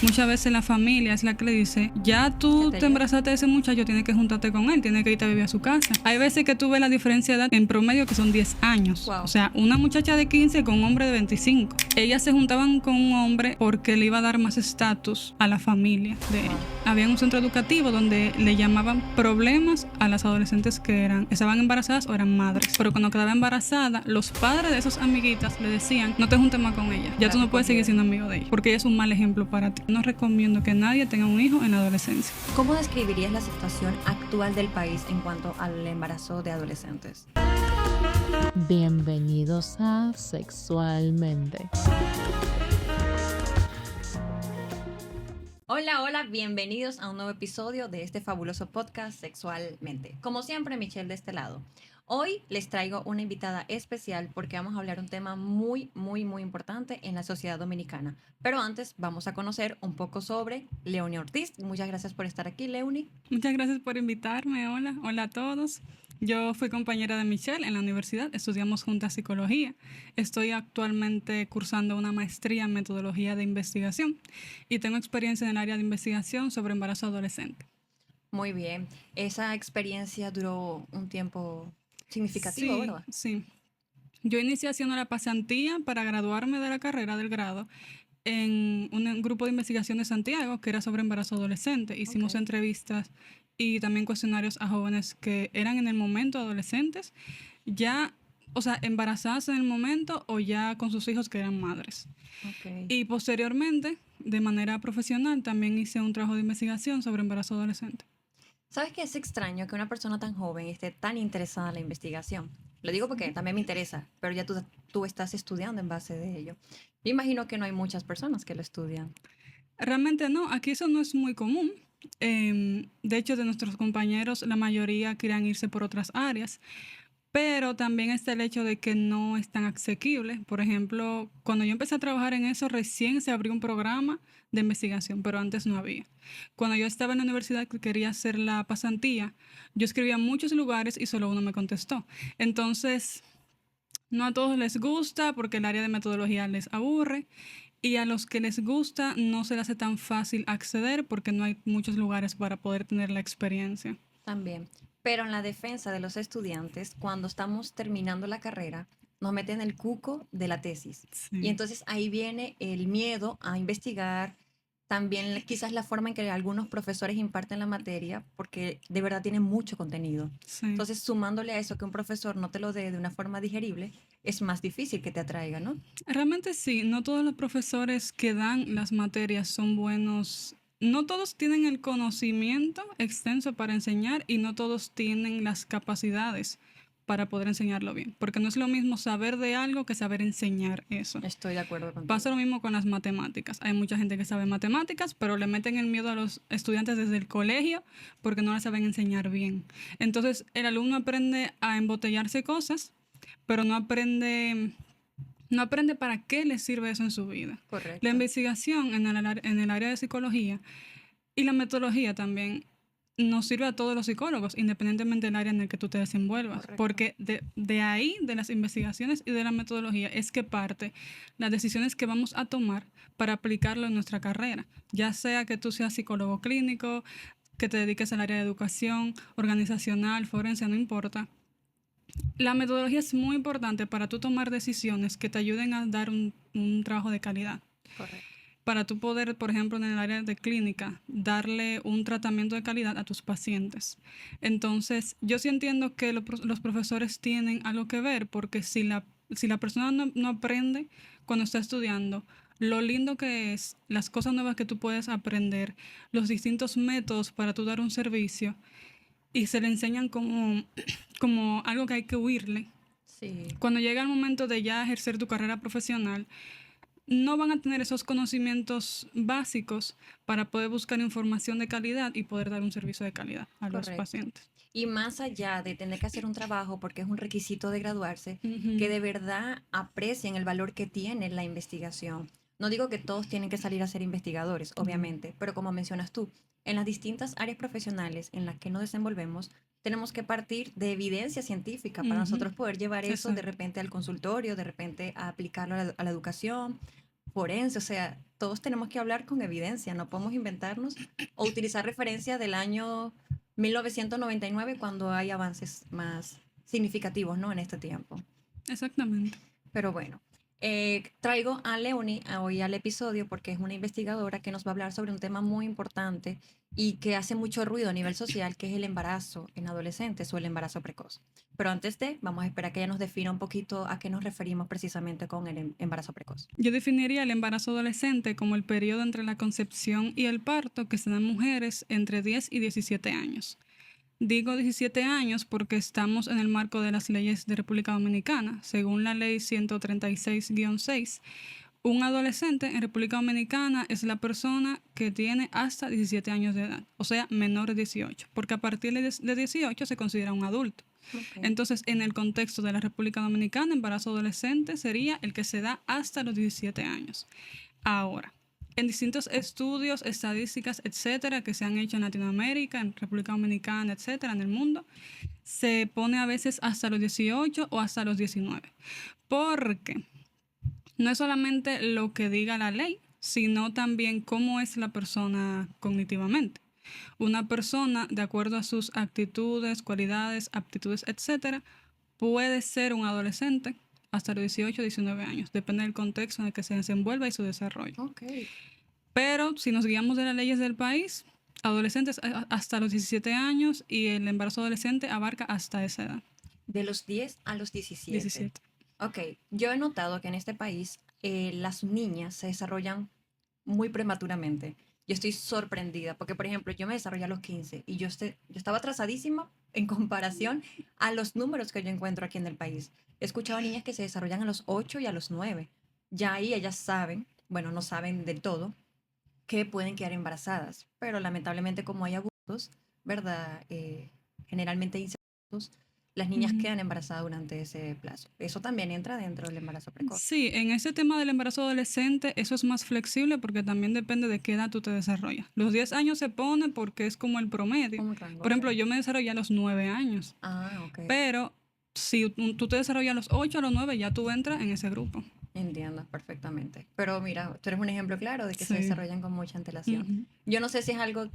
Muchas veces la familia es la que le dice, ya tú te embarazaste de ese muchacho, tienes que juntarte con él, tienes que irte a vivir a su casa. Hay veces que tú ves la diferencia de edad en promedio que son 10 años. Wow. O sea, una muchacha de 15 con un hombre de 25. Ellas se juntaban con un hombre porque le iba a dar más estatus a la familia de ella. Había un centro educativo donde le llamaban problemas a las adolescentes que estaban embarazadas o eran madres. Pero cuando quedaba embarazada, los padres de esas amiguitas le decían, no te juntes más con ella, ya tú no puedes seguir siendo amigo de ella, porque ella es un mal ejemplo para ti. No recomiendo que nadie tenga un hijo en la adolescencia. ¿Cómo describirías la situación actual del país en cuanto al embarazo de adolescentes? Bienvenidos a Sexualmente. Hola, bienvenidos a un nuevo episodio de este fabuloso podcast Sexualmente. Como siempre, Michelle de este lado. Hoy les traigo una invitada especial porque vamos a hablar un tema muy importante en la sociedad dominicana. Pero antes vamos a conocer un poco sobre Leonie Ortiz. Muchas gracias por estar aquí, Leonie. Muchas gracias por invitarme. Hola a todos. Yo fui compañera de Michelle en la universidad, estudiamos juntas psicología. Estoy actualmente cursando una maestría en metodología de investigación y tengo experiencia en el área de investigación sobre embarazo adolescente. Muy bien. Esa experiencia duró un tiempo significativo, ¿verdad? Sí. Yo inicié haciendo la pasantía para graduarme de la carrera del grado en un grupo de investigación de Santiago que era sobre embarazo adolescente. Hicimos entrevistas y también cuestionarios a jóvenes que eran en el momento adolescentes, ya, o sea, embarazadas en el momento o ya con sus hijos que eran madres. Okay. Y posteriormente, de manera profesional, también hice un trabajo de investigación sobre embarazo adolescente. ¿Sabes qué? Es extraño que una persona tan joven esté tan interesada en la investigación. Lo digo porque también me interesa, pero ya tú estás estudiando en base de ello. Yo imagino que no hay muchas personas que lo estudian. Realmente no, aquí eso no es muy común. De hecho, de nuestros compañeros, la mayoría querían irse por otras áreas, pero también está el hecho de que no es tan asequible. Por ejemplo, cuando yo empecé a trabajar en eso, recién se abrió un programa de investigación, pero antes no había. Cuando yo estaba en la universidad que quería hacer la pasantía, yo escribía a muchos lugares y solo uno me contestó. Entonces, no a todos les gusta porque el área de metodología les aburre. Y a los que les gusta no se les hace tan fácil acceder porque no hay muchos lugares para poder tener la experiencia. También. Pero en la defensa de los estudiantes, cuando estamos terminando la carrera, nos meten el cuco de la tesis. Sí. Y entonces ahí viene el miedo a investigar, también quizás la forma en que algunos profesores imparten la materia, porque de verdad tiene mucho contenido. Sí. Entonces, sumándole a eso que un profesor no te lo dé de una forma digerible, es más difícil que te atraiga, ¿no? Realmente sí, no todos los profesores que dan las materias son buenos. No todos tienen el conocimiento extenso para enseñar y no todos tienen las capacidades para poder enseñarlo bien, porque no es lo mismo saber de algo que saber enseñar eso. Estoy de acuerdo contigo. Pasa lo mismo con las matemáticas. Hay mucha gente que sabe matemáticas, pero le meten el miedo a los estudiantes desde el colegio porque no las saben enseñar bien. Entonces, el alumno aprende a embotellarse cosas, pero no aprende para qué le sirve eso en su vida. Correcto. La investigación en el área de psicología y la metodología también nos sirve a todos los psicólogos, independientemente del área en el que tú te desenvuelvas. Correcto. Porque de ahí, de las investigaciones y de la metodología, es que parte las decisiones que vamos a tomar para aplicarlo en nuestra carrera. Ya sea que tú seas psicólogo clínico, que te dediques al área de educación, organizacional, forense, no importa. La metodología es muy importante para tú tomar decisiones que te ayuden a dar un trabajo de calidad. Correcto. Para tú poder, por ejemplo, en el área de clínica, darle un tratamiento de calidad a tus pacientes. Entonces, yo sí entiendo que los profesores tienen algo que ver, porque si la persona no aprende cuando está estudiando, lo lindo que es, las cosas nuevas que tú puedes aprender, los distintos métodos para tú dar un servicio, y se le enseñan como algo que hay que huirle. Sí. Cuando llega el momento de ya ejercer tu carrera profesional, no van a tener esos conocimientos básicos para poder buscar información de calidad y poder dar un servicio de calidad a los pacientes. Y más allá de tener que hacer un trabajo porque es un requisito de graduarse, que de verdad aprecien el valor que tiene la investigación. No digo que todos tienen que salir a ser investigadores, obviamente, pero como mencionas tú, en las distintas áreas profesionales en las que nos desenvolvemos, tenemos que partir de evidencia científica para nosotros poder llevar eso de repente al consultorio, de repente a aplicarlo a la educación, forense, o sea, todos tenemos que hablar con evidencia, no podemos inventarnos o utilizar referencias del año 1999 cuando hay avances más significativos, ¿no? En este tiempo. Exactamente. Pero bueno, traigo a Leonie hoy al episodio porque es una investigadora que nos va a hablar sobre un tema muy importante y que hace mucho ruido a nivel social, que es el embarazo en adolescentes o el embarazo precoz. Pero antes vamos a esperar que ella nos defina un poquito a qué nos referimos precisamente con el embarazo precoz. Yo definiría el embarazo adolescente como el periodo entre la concepción y el parto que se da en mujeres entre 10 y 17 años. Digo 17 años porque estamos en el marco de las leyes de República Dominicana. Según la ley 136-6, un adolescente en República Dominicana es la persona que tiene hasta 17 años de edad, o sea, menor de 18, porque a partir de 18 se considera un adulto. Okay. Entonces, en el contexto de la República Dominicana, embarazo adolescente sería el que se da hasta los 17 años. Ahora, en distintos estudios, estadísticas, etcétera, que se han hecho en Latinoamérica, en República Dominicana, etcétera, en el mundo, se pone a veces hasta los 18 o hasta los 19. Porque no es solamente lo que diga la ley, sino también cómo es la persona cognitivamente. Una persona, de acuerdo a sus actitudes, cualidades, aptitudes, etcétera, puede ser un adolescente hasta los 18 o 19 años. Depende del contexto en el que se desenvuelva y su desarrollo. Okay. Pero si nos guiamos de las leyes del país, adolescentes hasta los 17 años y el embarazo adolescente abarca hasta esa edad. De los 10 a los 17. 17. Ok, yo he notado que en este país las niñas se desarrollan muy prematuramente. Yo estoy sorprendida porque, por ejemplo, yo me desarrollé a los 15 y yo estaba atrasadísima en comparación a los números que yo encuentro aquí en el país. He escuchado a niñas que se desarrollan a los 8 y a los 9. Ya ahí ellas saben, bueno, no saben del todo, que pueden quedar embarazadas. Pero lamentablemente como hay abusos, ¿verdad? Generalmente incestuosos, las niñas quedan embarazadas durante ese plazo. Eso también entra dentro del embarazo precoz. Sí, en ese tema del embarazo adolescente, eso es más flexible porque también depende de qué edad tú te desarrollas. Los 10 años se pone porque es como el promedio. Como rango, Por ejemplo, ok. yo me desarrollé a los 9 años, Ah, ok. pero si tú te desarrollas a los 8 a los 9, ya tú entras en ese grupo. Entiendo perfectamente. Pero mira, tú eres un ejemplo claro de que se Sí. desarrollan con mucha antelación. Ujú. Yo no sé si es algo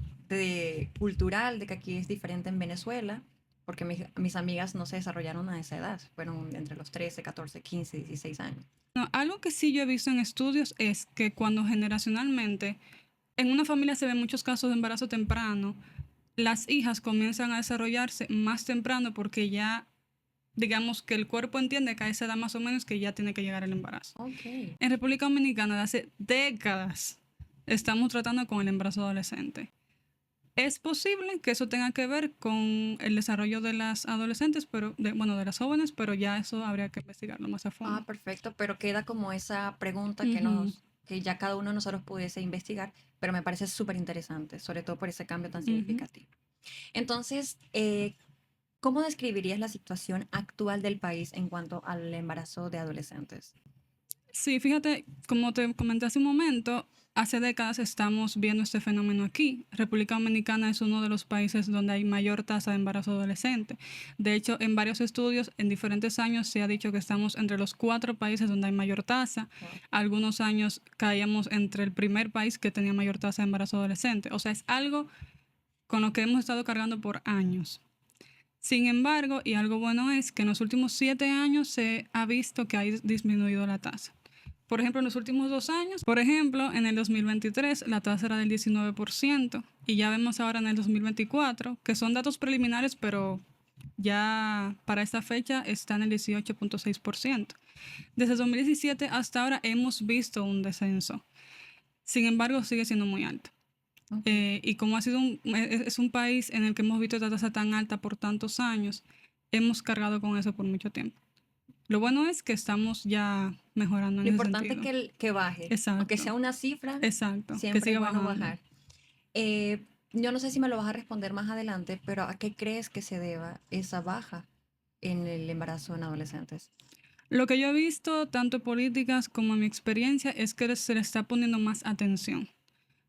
cultural, de que aquí es diferente en Venezuela, porque mis amigas no se desarrollaron a esa edad, fueron entre los 13, 14, 15, 16 años. No, algo que sí yo he visto en estudios es que cuando generacionalmente en una familia se ven muchos casos de embarazo temprano, las hijas comienzan a desarrollarse más temprano porque ya, digamos que el cuerpo entiende que a esa edad más o menos que ya tiene que llegar el embarazo. Ok. En República Dominicana, de hace décadas, estamos tratando con el embarazo adolescente. Es posible que eso tenga que ver con el desarrollo de las adolescentes, pero de las jóvenes, pero ya eso habría que investigarlo más a fondo. Ah, perfecto, pero queda como esa pregunta Ujú. que ya cada uno de nosotros pudiese investigar, pero me parece súper interesante, sobre todo por ese cambio tan Ujú. significativo. Entonces, ¿cómo describirías la situación actual del país en cuanto al embarazo de adolescentes? Sí, fíjate, como te comenté hace un momento, hace décadas estamos viendo este fenómeno aquí. República Dominicana es uno de los países donde hay mayor tasa de embarazo adolescente. De hecho, en varios estudios, en diferentes años, se ha dicho que estamos entre los 4 países donde hay mayor tasa. Wow. Algunos años caíamos entre el primer país que tenía mayor tasa de embarazo adolescente. O sea, es algo con lo que hemos estado cargando por años. Sin embargo, y algo bueno es que en los últimos 7 años se ha visto que ha disminuido la tasa. Por ejemplo, en los últimos 2 años, por ejemplo, en el 2023 la tasa era del 19% y ya vemos ahora en el 2024, que son datos preliminares, pero ya para esta fecha está en el 18.6%. Desde 2017 hasta ahora hemos visto un descenso. Sin embargo, sigue siendo muy alto. Okay. Y como ha sido es un país en el que hemos visto esta tasa tan alta por tantos años, hemos cargado con eso por mucho tiempo. Lo bueno es que estamos ya mejorando en Lo ese importante sentido. es que baje, Exacto. aunque sea una cifra, Exacto, que siempre es siga bueno bajando. bajar. Yo no sé si me lo vas a responder más adelante, pero ¿a qué crees que se deba esa baja en el embarazo en adolescentes? Lo que yo he visto, tanto en políticas como en mi experiencia, es que se le está poniendo más atención.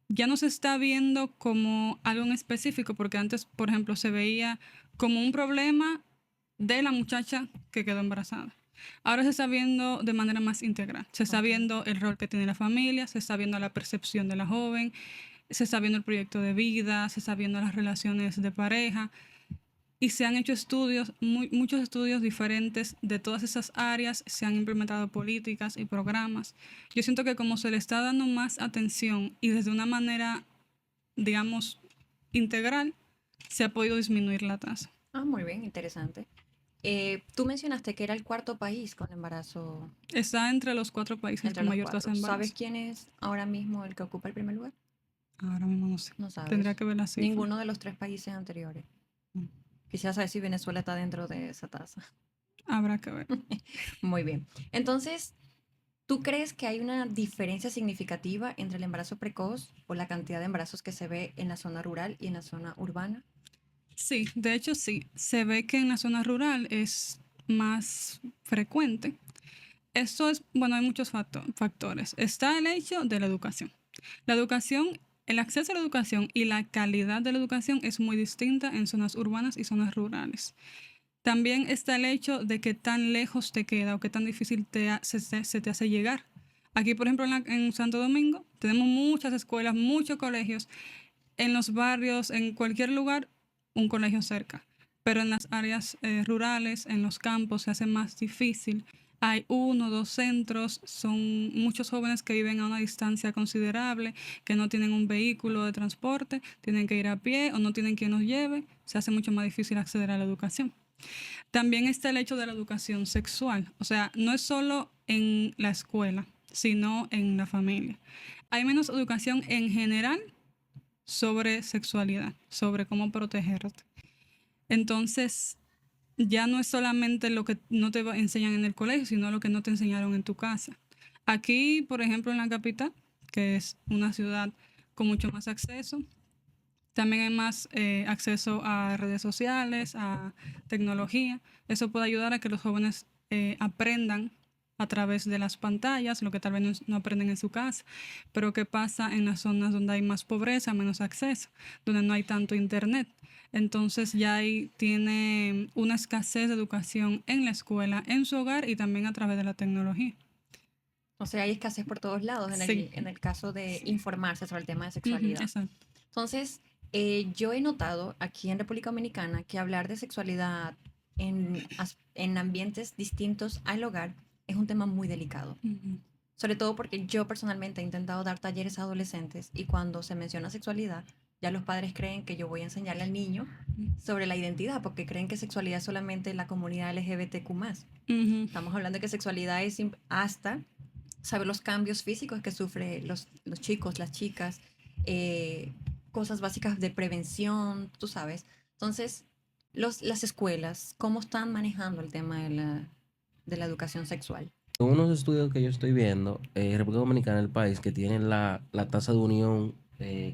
Ya no se está viendo como algo en específico, porque antes, por ejemplo, se veía como un problema de la muchacha que quedó embarazada. Ahora se está viendo de manera más integral. Se está viendo el rol que tiene la familia, se está viendo la percepción de la joven, se está viendo el proyecto de vida, se está viendo las relaciones de pareja. Y se han hecho estudios, muchos estudios diferentes de todas esas áreas, se han implementado políticas y programas. Yo siento que como se le está dando más atención y desde una manera, digamos, integral, se ha podido disminuir la tasa. Ah, muy bien, interesante. Tú mencionaste que era el cuarto país con embarazo Está entre los 4 países entre con los mayor tasa cuatro. de embarazo. ¿Sabes quién es ahora mismo el que ocupa el primer lugar? Ahora mismo no sé. No sabes. Tendría que ver la cifra. Ninguno de los 3 países anteriores. Mm. Quisiera saber si Venezuela está dentro de esa tasa. Habrá que ver. Muy bien. Entonces, ¿tú crees que hay una diferencia significativa entre el embarazo precoz o la cantidad de embarazos que se ve en la zona rural y en la zona urbana? Sí, de hecho sí. Se ve que en la zona rural es más frecuente. Esto es, bueno, hay muchos factores. Está el hecho de la educación. La educación, el acceso a la educación y la calidad de la educación es muy distinta en zonas urbanas y zonas rurales. También está el hecho de qué tan lejos te queda o qué tan difícil se te hace llegar. Aquí, por ejemplo, en Santo Domingo, tenemos muchas escuelas, muchos colegios. En los barrios, en cualquier lugar, un colegio cerca. Pero en las áreas rurales, en los campos, se hace más difícil. Hay 1 o 2 centros, son muchos jóvenes que viven a una distancia considerable, que no tienen un vehículo de transporte, tienen que ir a pie o no tienen quien los lleve, se hace mucho más difícil acceder a la educación. También está el hecho de la educación sexual, o sea, no es solo en la escuela, sino en la familia. Hay menos educación en general sobre sexualidad, sobre cómo protegerte. Entonces, ya no es solamente lo que no te enseñan en el colegio, sino lo que no te enseñaron en tu casa. Aquí, por ejemplo, en la capital, que es una ciudad con mucho más acceso, también hay más acceso a redes sociales, a tecnología. Eso puede ayudar a que los jóvenes aprendan a través de las pantallas, lo que tal vez no aprenden en su casa. Pero ¿qué pasa en las zonas donde hay más pobreza, menos acceso, donde no hay tanto internet? Entonces ya ahí tiene una escasez de educación en la escuela, en su hogar y también a través de la tecnología. O sea, hay escasez por todos lados Sí. en el caso de informarse sobre el tema de Ujú, sexualidad. exacto. Entonces, yo he notado aquí en República Dominicana que hablar de sexualidad en ambientes distintos al hogar es un tema muy delicado. Ujú. Sobre todo porque yo personalmente he intentado dar talleres a adolescentes y cuando se menciona sexualidad, ya los padres creen que yo voy a enseñarle al niño sobre la identidad, porque creen que sexualidad es solamente la comunidad LGBTQ+. Ujú. Estamos hablando de que sexualidad es hasta saber los cambios físicos que sufren los chicos, las chicas, cosas básicas de prevención, tú sabes. Entonces, las escuelas, ¿cómo están manejando el tema de la educación sexual? Según unos estudios que yo estoy viendo, República Dominicana es el país que tiene la tasa de unión,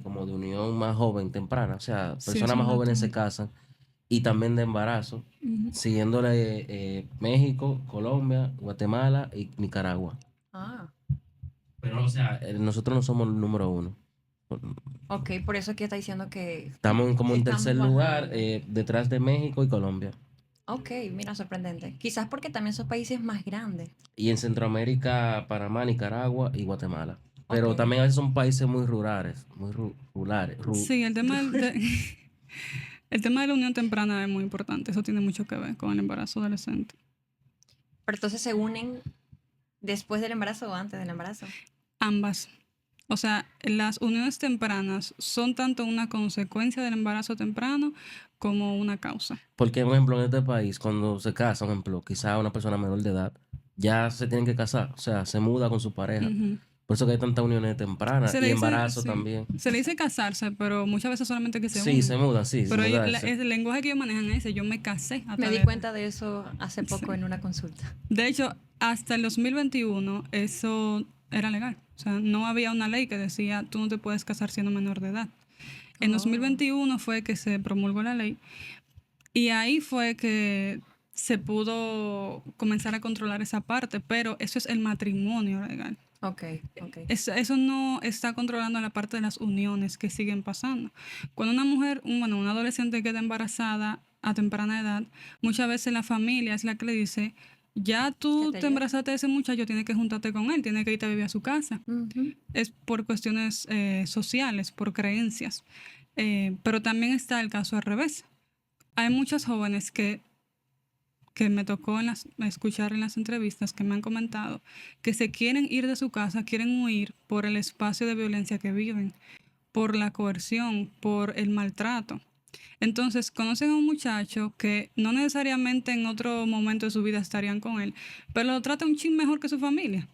como de unión más joven, temprana. O sea, Sí, personas es más un dato jóvenes se muy- casan y también de embarazo, Ujú. siguiéndole México, Colombia, Guatemala y Nicaragua. Ah, Pero, o sea, nosotros no somos el número 1. ok, por eso aquí está diciendo que Estamos como en estamos tercer lugar, bajando. detrás de México y Colombia. Ok, mira, sorprendente. Quizás porque también son países más grandes. Y en Centroamérica, Panamá, Nicaragua y Guatemala. Pero Ok. también a veces son países muy rurales, muy rurales. Sí, el tema el tema de la unión temprana es muy importante. Eso tiene mucho que ver con el embarazo adolescente. Pero entonces se unen después del embarazo o antes del embarazo. Ambas. O sea, las uniones tempranas son tanto una consecuencia del embarazo temprano como una causa. Porque, por ejemplo, en este país, cuando se casa, por ejemplo, quizá una persona menor de edad, ya se tienen que casar, o sea, se muda con su pareja. Ujú. Por eso que hay tantas uniones tempranas Se y le dice, embarazo sí, también. se le dice casarse, pero muchas veces solamente que se Sí, unen. se mudan, sí, Pero mudarse. el lenguaje que ellos manejan es ese, yo me casé a Me di través cuenta de eso hace poco Sí. en una consulta. De hecho, hasta el 2021 eso era legal. O sea, no había una ley que decía tú no te puedes casar siendo menor de edad. En Oh. 2021 fue que se promulgó la ley y ahí fue que se pudo comenzar a controlar esa parte, pero eso es el matrimonio legal. Ok, ok. Eso no está controlando la parte de las uniones que siguen pasando. Cuando una mujer, una adolescente queda embarazada a temprana edad, muchas veces la familia es la que le dice, Ya Que tú te te embarazaste de ese muchacho, tienes que juntarte con él, tienes que irte a vivir a su casa. Ujú. Es por cuestiones sociales, por creencias. Pero también está el caso al revés. Hay muchas jóvenes que me tocó escuchar en las entrevistas que me han comentado que se quieren ir de su casa, quieren huir por el espacio de violencia que viven, por la coerción, por el maltrato. Entonces conocen a un muchacho que no necesariamente en otro momento de su vida estarían con él, pero lo trata un chin mejor que su familia.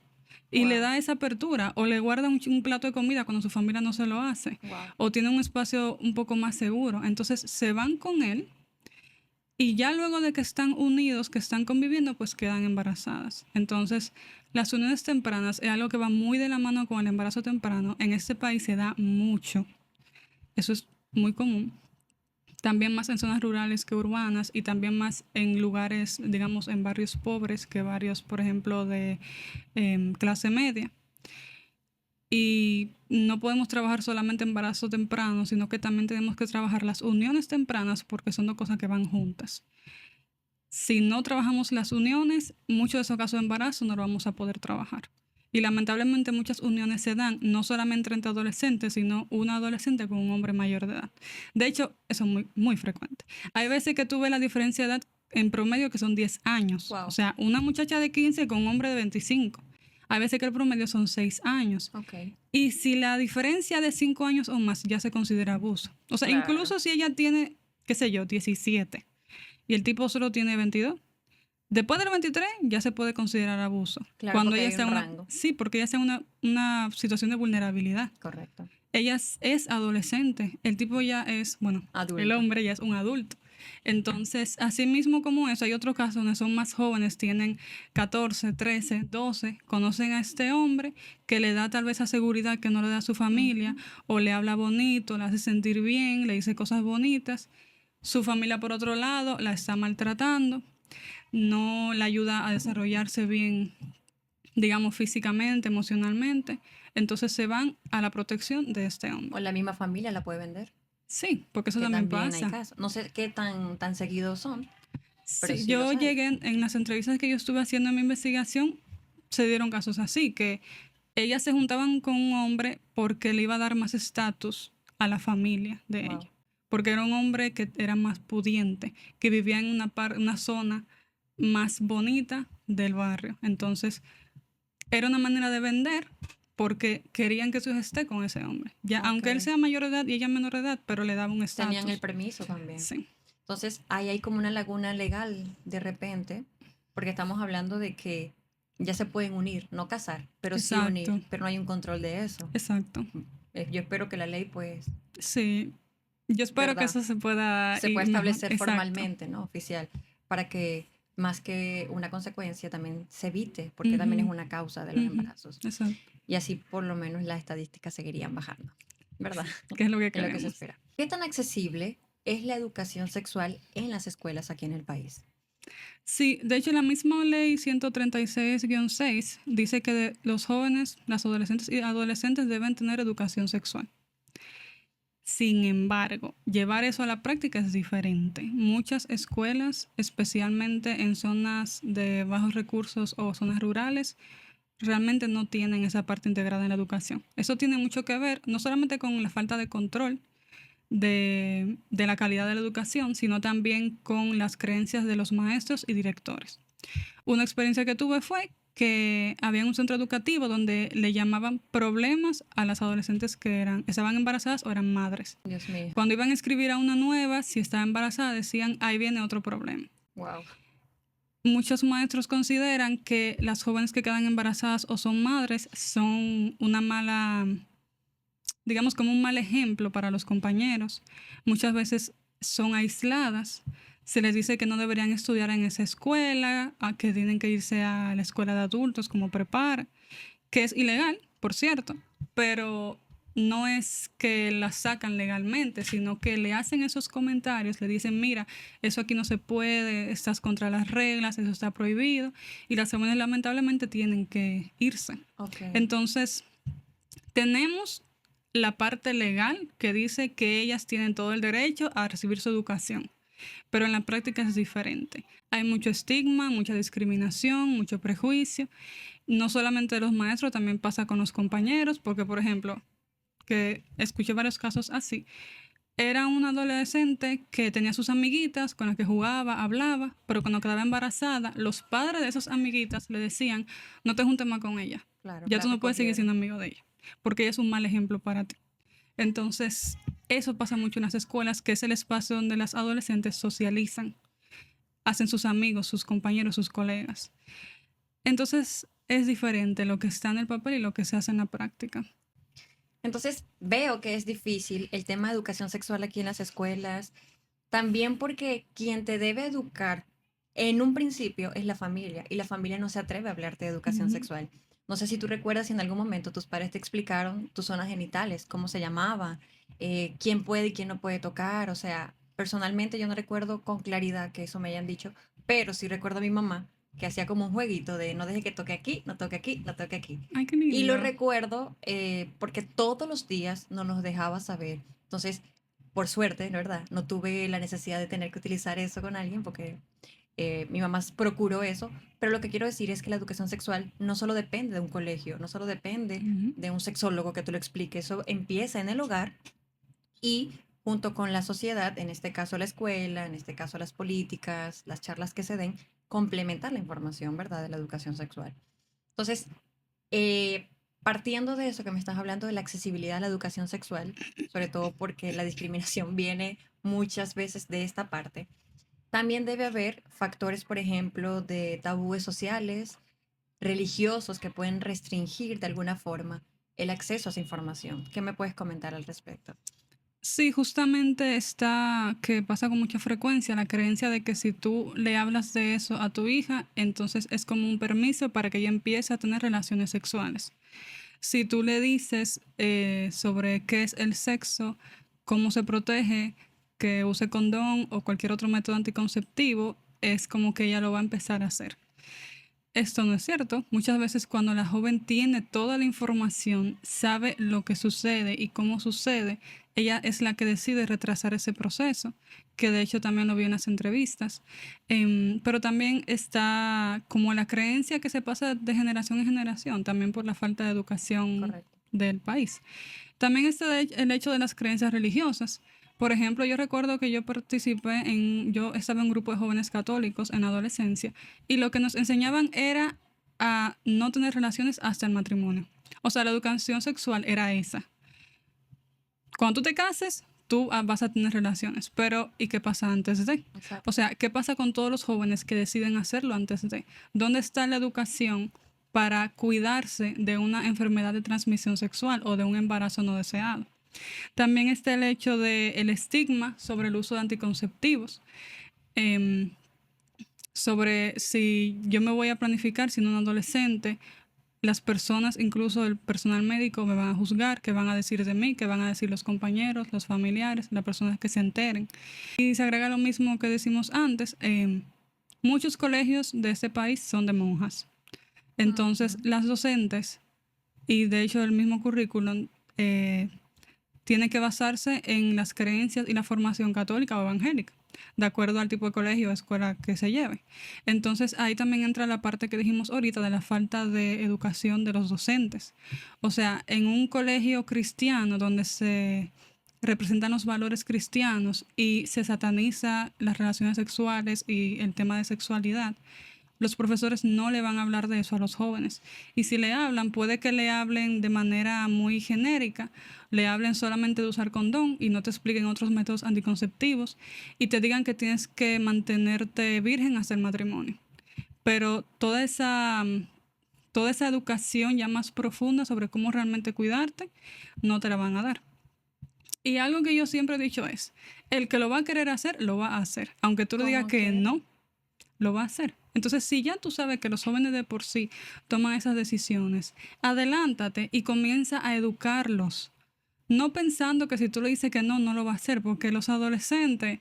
Y le Wow. da esa apertura, o le guarda un plato de comida cuando su familia no se lo hace, Wow. o tiene un espacio un poco más seguro. Entonces se van con él y ya luego de que están unidos, que están conviviendo, pues quedan embarazadas. Entonces, las uniones tempranas es algo que va muy de la mano con el embarazo temprano. En este país se da mucho. Eso es muy común. También más en zonas rurales que urbanas y también más en lugares, digamos, en barrios pobres que barrios, por ejemplo, de clase media. Y no podemos trabajar solamente embarazo temprano, sino que también tenemos que trabajar las uniones tempranas porque son dos cosas que van juntas. Si no trabajamos las uniones, muchos de esos casos de embarazo no lo vamos a poder trabajar. Y lamentablemente muchas uniones se dan no solamente entre adolescentes, sino una adolescente con un hombre mayor de edad. De hecho, eso es muy, muy frecuente. Hay veces que tú ves la diferencia de edad en promedio que son 10 años. Wow. O sea, una muchacha de 15 con un hombre de 25. Hay veces que el promedio son 6 años. Ok. Y si la diferencia de 5 años o más ya se considera abuso. O sea, Claro. incluso si ella tiene, qué sé yo, 17 y el tipo solo tiene 22. Después del 23 ya se puede considerar abuso. Claro, Cuando porque ella hay está un en una, rango. sí, porque ella está en una situación de vulnerabilidad. Correcto. Ella es adolescente. El tipo ya es, bueno, Adulto. el hombre ya es un adulto. Entonces, así mismo como eso, hay otros casos donde son más jóvenes, tienen 14, 13, 12, conocen a este hombre que le da tal vez esa seguridad que no le da a su familia, o le habla bonito, le hace sentir bien, le dice cosas bonitas. Su familia, por otro lado, la está maltratando, no la ayuda a desarrollarse bien, digamos, físicamente, emocionalmente. Entonces se van a la protección de este O hombre. la misma familia la puede vender. Sí, porque eso Que también también hay pasa. casos. No sé qué tan seguidos son, pero Sí, sí yo los hay. llegué en las entrevistas que yo estuve haciendo en mi investigación, se dieron casos así, que ellas se juntaban con un hombre porque le iba a dar más estatus a la familia de Wow. ella. Porque era un hombre que era más pudiente, que vivía en una zona más bonita del barrio. Entonces, era una manera de vender porque querían que su hija esté con ese hombre. Ya, aunque él Ok. sea mayor de edad y ella menor de edad, pero le daba un Tenían el estatus. permiso también. Sí, Entonces, ahí hay como una laguna legal de repente, porque estamos hablando de que ya se pueden unir, no casar, pero sí unir, exacto, pero no hay un control de eso. exacto. Yo espero que la ley, pues, Sí, yo espero que ¿verdad? eso se pueda Se ir pueda mejor. establecer Exacto. formalmente, ¿no? Oficial, para que más que una consecuencia también se evite, porque también es Ujú, una causa de los ujú, embarazos. exacto. Y así por lo menos las estadísticas seguirían bajando, ¿verdad? Que es lo que Es lo que se queremos. espera. ¿Qué tan accesible es la educación sexual en las escuelas aquí en el país? Sí, de hecho, la misma ley 136-6 dice que los jóvenes, las adolescentes y adolescentes deben tener educación sexual. Sin embargo, llevar eso a la práctica es diferente. Muchas escuelas, especialmente en zonas de bajos recursos o zonas rurales, realmente no tienen esa parte integrada en la educación. Eso tiene mucho que ver no solamente con la falta de control de la calidad de la educación, sino también con las creencias de los maestros y directores. Una experiencia que tuve fue que había un centro educativo donde le llamaban problemas a las adolescentes que estaban embarazadas o eran madres. Dios mío. Cuando iban a escribir a una nueva, si estaba embarazada, decían, ahí viene otro problema. Wow. Muchos maestros consideran que las jóvenes que quedan embarazadas o son madres son una mala, digamos, como un mal ejemplo para los compañeros. Muchas veces son aisladas. Se les dice que no deberían estudiar en esa escuela, que tienen que irse a la escuela de adultos como prepara, que es ilegal, por cierto, pero no es que la sacan legalmente, sino que le hacen esos comentarios, le dicen, mira, eso aquí no se puede, estás contra las reglas, eso está prohibido, y las jóvenes lamentablemente tienen que irse. Okay. Entonces, tenemos la parte legal que dice que ellas tienen todo el derecho a recibir su educación. pero en la práctica es diferente. Hay mucho estigma, mucha discriminación, mucho prejuicio. No solamente de los maestros, también pasa con los compañeros, porque por ejemplo, que escuché varios casos así, era una adolescente que tenía sus amiguitas con las que jugaba, hablaba, pero cuando quedaba embarazada, los padres de esas amiguitas le decían, no te juntes más con ella, Claro, ya la tú no puedes seguir recogieron. siendo amigo de ella, porque ella es un mal ejemplo para ti. Entonces, eso pasa mucho en las escuelas, que es el espacio donde las adolescentes socializan, hacen sus amigos, sus compañeros, sus colegas. Entonces, es diferente lo que está en el papel y lo que se hace en la práctica. Entonces veo que es difícil el tema de educación sexual aquí en las escuelas, también porque quien te debe educar en un principio es la familia y la familia no se atreve a hablarte de educación Ujú. sexual. No sé si tú recuerdas si en algún momento tus padres te explicaron tus zonas genitales, cómo se llamaba, quién puede y quién no puede tocar. O sea, personalmente yo no recuerdo con claridad que eso me hayan dicho, pero sí recuerdo a mi mamá que hacía como un jueguito de no deje que toque aquí, no toque aquí, no toque aquí. Ay, qué Y lo lindo. recuerdo porque todos los días no nos dejaba saber. Entonces, por suerte, ¿no? ¿Verdad? No tuve la necesidad de tener que utilizar eso con alguien porque mi mamá procuró eso. Pero lo que quiero decir es que la educación sexual no solo depende de un colegio, no solo depende Ujú. de un sexólogo que te lo explique. Eso empieza en el hogar y junto con la sociedad, en este caso la escuela, en este caso las políticas, las charlas que se den, complementar la información, ¿verdad? De la educación sexual. Entonces, eh, partiendo de eso que me estás hablando de la accesibilidad a la educación sexual, sobre todo porque la discriminación viene muchas veces de esta parte, también debe haber factores, por ejemplo, de tabúes sociales, religiosos que pueden restringir de alguna forma el acceso a esa información. ¿Qué me puedes comentar al respecto? Sí, justamente está que pasa con mucha frecuencia la creencia de que si tú le hablas de eso a tu hija, entonces es como un permiso para que ella empiece a tener relaciones sexuales. Si tú le dices sobre qué es el sexo, cómo se protege, que use condón o cualquier otro método anticonceptivo, es como que ella lo va a empezar a hacer. Esto no es cierto. Muchas veces cuando la joven tiene toda la información, sabe lo que sucede y cómo sucede, ella es la que decide retrasar ese proceso, que de hecho también lo vi en las entrevistas. Pero también está como la creencia que se pasa de generación en generación, también por la falta de educación Correcto. del país. También está el hecho de las creencias religiosas. Por ejemplo, yo recuerdo que yo estaba en un grupo de jóvenes católicos en la adolescencia y lo que nos enseñaban era a no tener relaciones hasta el matrimonio. O sea, la educación sexual era esa. Cuando tú te cases, tú vas a tener relaciones, pero ¿y qué pasa antes de? Exacto. O sea, ¿qué pasa con todos los jóvenes que deciden hacerlo antes de? ¿Dónde está la educación para cuidarse de una enfermedad de transmisión sexual o de un embarazo no deseado? También está el hecho del estigma sobre el uso de anticonceptivos, em, sobre si yo me voy a planificar siendo un adolescente, las personas, incluso el personal médico, me van a juzgar, qué van a decir de mí, qué van a decir los compañeros, los familiares, las personas que se enteren. Y se agrega lo mismo que decimos antes, muchos colegios de este país son de monjas. Entonces, Ujú. las docentes, y de hecho el mismo currículum, tiene que basarse en las creencias y la formación católica o evangélica, de acuerdo al tipo de colegio o escuela que se lleve. Entonces ahí también entra la parte que dijimos ahorita de la falta de educación de los docentes. O sea, en un colegio cristiano donde se representan los valores cristianos y se sataniza las relaciones sexuales y el tema de sexualidad, los profesores no le van a hablar de eso a los jóvenes. Y si le hablan, puede que le hablen de manera muy genérica, le hablen solamente de usar condón y no te expliquen otros métodos anticonceptivos y te digan que tienes que mantenerte virgen hasta el matrimonio. Pero toda esa educación ya más profunda sobre cómo realmente cuidarte, no te la van a dar. Y algo que yo siempre he dicho es, el que lo va a querer hacer, lo va a hacer. Aunque tú le digas ¿Cómo que que? no, lo va a hacer. Entonces, si ya tú sabes que los jóvenes de por sí toman esas decisiones, adelántate y comienza a educarlos. no pensando que si tú le dices que no, no lo va a hacer, porque los adolescentes,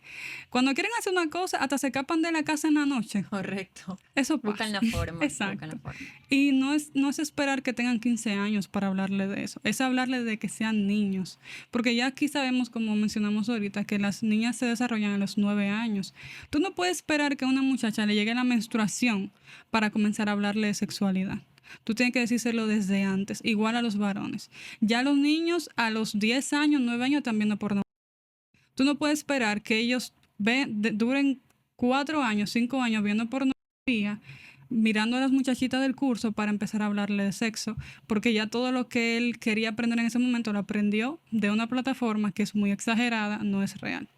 cuando quieren hacer una cosa, hasta se escapan de la casa en la noche. Correcto. Eso pasa. Buscan la forma. Exacto. Buscan la forma. Y no es esperar que tengan 15 años para hablarle de eso, es hablarle de que sean niños, porque ya aquí sabemos, como mencionamos ahorita, que las niñas se desarrollan a los 9 años. Tú no puedes esperar que a una muchacha le llegue la menstruación para comenzar a hablarle de sexualidad. Tú tienes que decírselo desde antes, igual a los varones. Ya los niños a los 10 años, 9 años están viendo pornografía. Tú no puedes esperar que ellos duren 4 años, 5 años viendo pornografía, mirando a las muchachitas del curso para empezar a hablarle de sexo, porque ya todo lo que él quería aprender en ese momento lo aprendió de una plataforma que es muy exagerada, no es real.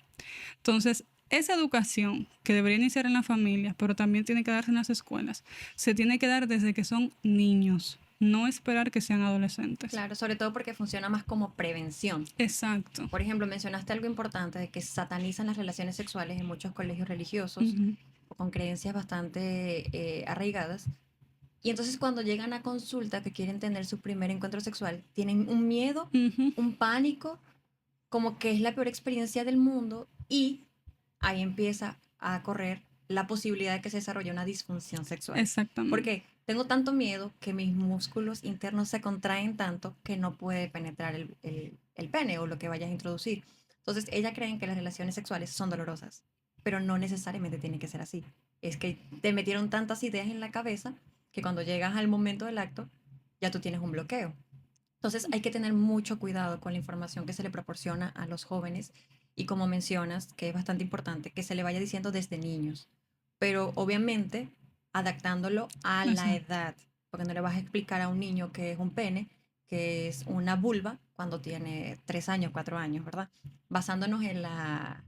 Entonces, esa educación que debería iniciar en la familia, pero también tiene que darse en las escuelas, se tiene que dar desde que son niños, no esperar que sean adolescentes. Claro, sobre todo porque funciona más como prevención. Exacto. Por ejemplo, mencionaste algo importante de que satanizan las relaciones sexuales en muchos colegios religiosos Ujú. con creencias bastante arraigadas. Y entonces cuando llegan a consulta que quieren tener su primer encuentro sexual, tienen un miedo, Ujú. un pánico, como que es la peor experiencia del mundo y ahí empieza a correr la posibilidad de que se desarrolle una disfunción sexual. Exactamente. Porque tengo tanto miedo que mis músculos internos se contraen tanto que no puede penetrar el pene o lo que vayas a introducir. Entonces, ellas creen que las relaciones sexuales son dolorosas, pero no necesariamente tiene que ser así. Es que te metieron tantas ideas en la cabeza que cuando llegas al momento del acto, ya tú tienes un bloqueo. Entonces hay que tener mucho cuidado con la información que se le proporciona a los jóvenes y como mencionas, que es bastante importante, que se le vaya diciendo desde niños, pero obviamente adaptándolo a la Exacto. edad, porque no le vas a explicar a un niño que es un pene, que es una vulva cuando tiene 3 años, 4 años, ¿verdad? Basándonos en la,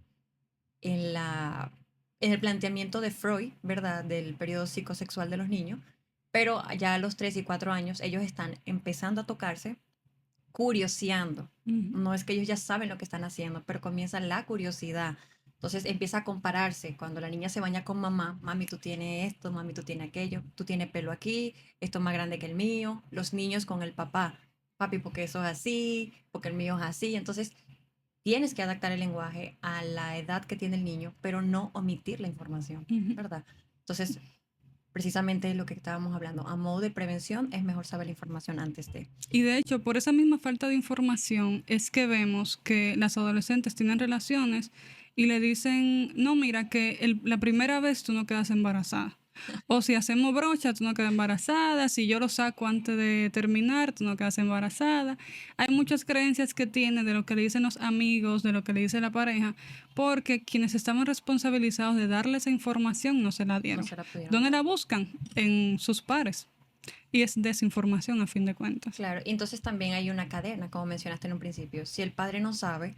en el planteamiento de Freud, ¿verdad? Del periodo psicosexual de los niños, pero ya a los 3 y 4 años ellos están empezando a tocarse curioseando. Ujú. No es que ellos ya saben lo que están haciendo, pero comienza la curiosidad. Entonces empieza a compararse. Cuando la niña se baña con mamá, mami, tú tienes esto, mami, tú tienes aquello, tú tienes pelo aquí, esto es más grande que el mío. Los niños con el papá, papi, porque eso es así, porque el mío es así. Entonces tienes que adaptar el lenguaje a la edad que tiene el niño, pero no omitir la información, Ujú. ¿verdad? Entonces, precisamente lo que estábamos hablando, a modo de prevención, es mejor saber la información antes de. Y de hecho, por esa misma falta de información es que vemos que las adolescentes tienen relaciones y le dicen, no, mira, que la primera vez tú no quedas embarazada. O si hacemos brocha, tú no quedas embarazada. Si yo lo saco antes de terminar, tú no quedas embarazada. Hay muchas creencias que tiene de lo que le dicen los amigos, de lo que le dice la pareja, porque quienes estamos responsabilizados de darle esa información no se la No dieron. se la pudieron ¿Dónde dar. la buscan? En sus pares. Y es desinformación a fin de cuentas. Claro, y entonces también hay una cadena, como mencionaste en un principio. Si el padre no sabe,